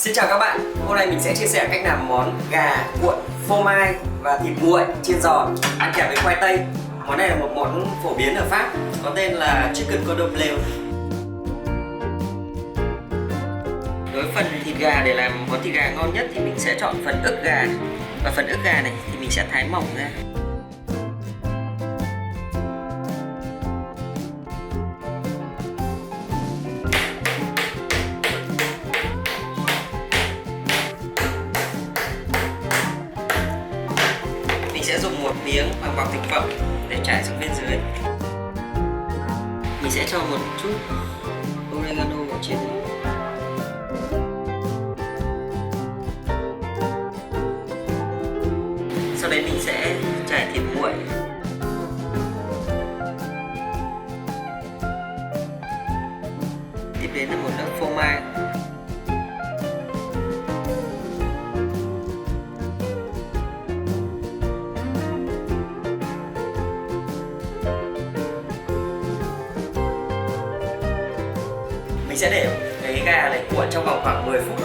Xin chào các bạn, hôm nay mình sẽ chia sẻ cách làm món gà cuộn phô mai và thịt nguội chiên giò ăn kèm với khoai tây. Món này là một món phổ biến ở Pháp, có tên là chicken cordon bleu. Đối với phần thịt gà, để làm món thịt gà ngon nhất thì mình sẽ chọn phần ức gà. Và phần ức gà này thì mình sẽ thái mỏng ra. Mình sẽ dùng một miếng bằng bọc thực phẩm để trải xuống bên dưới. Mình sẽ cho một chút oregano vào trên này. Sau đấy mình sẽ trải thịt nguội. Tiếp đến là một lớp phô mai. Mình sẽ để cái gà này cuộn trong vòng khoảng 10 phút.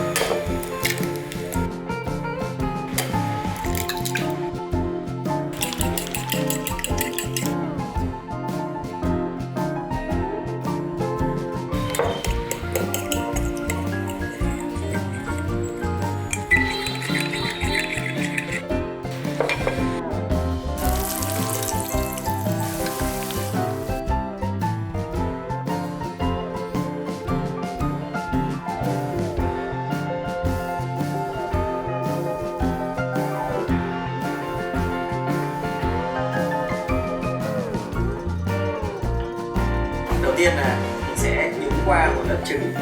Đầu tiên là mình sẽ nhúng qua một lớp trứng,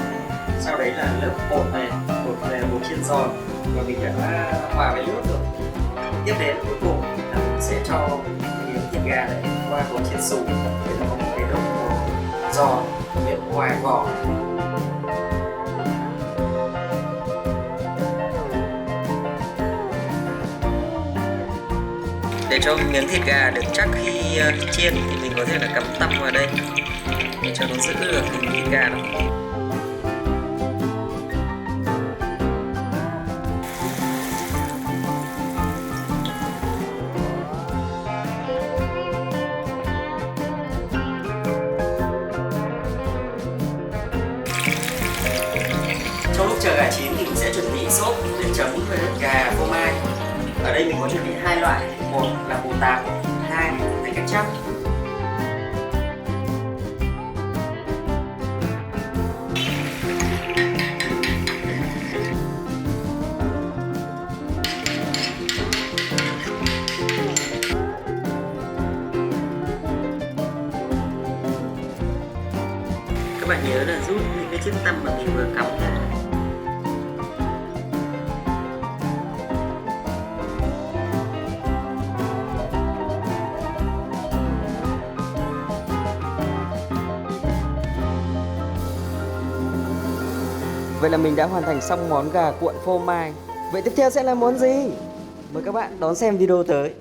sau đấy là lớp bột này là bột chiên giòn và mình đã hòa với nước rồi. Tiếp đến cuối cùng là mình sẽ cho miếng thịt gà này qua bột chiên xù để nó có một cái độ giòn bên ngoài vỏ. Để cho miếng thịt gà được chắc khi chiên thì mình có thể là cắm tăm vào đây để cho nó giữ được hình thịt gà đó. Trong lúc chờ gà chín thì mình sẽ chuẩn bị sốt để chấm với gà phô mai. Ở đây mình có chuẩn bị hai loại, một là bột tart, hai là ketchup. Các bạn nhớ là rút những cái chiếc tăm mà mình vừa cắm ra. Vậy là mình đã hoàn thành xong món gà cuộn phô mai. Vậy tiếp theo sẽ là món gì? Mời các bạn đón xem video tới.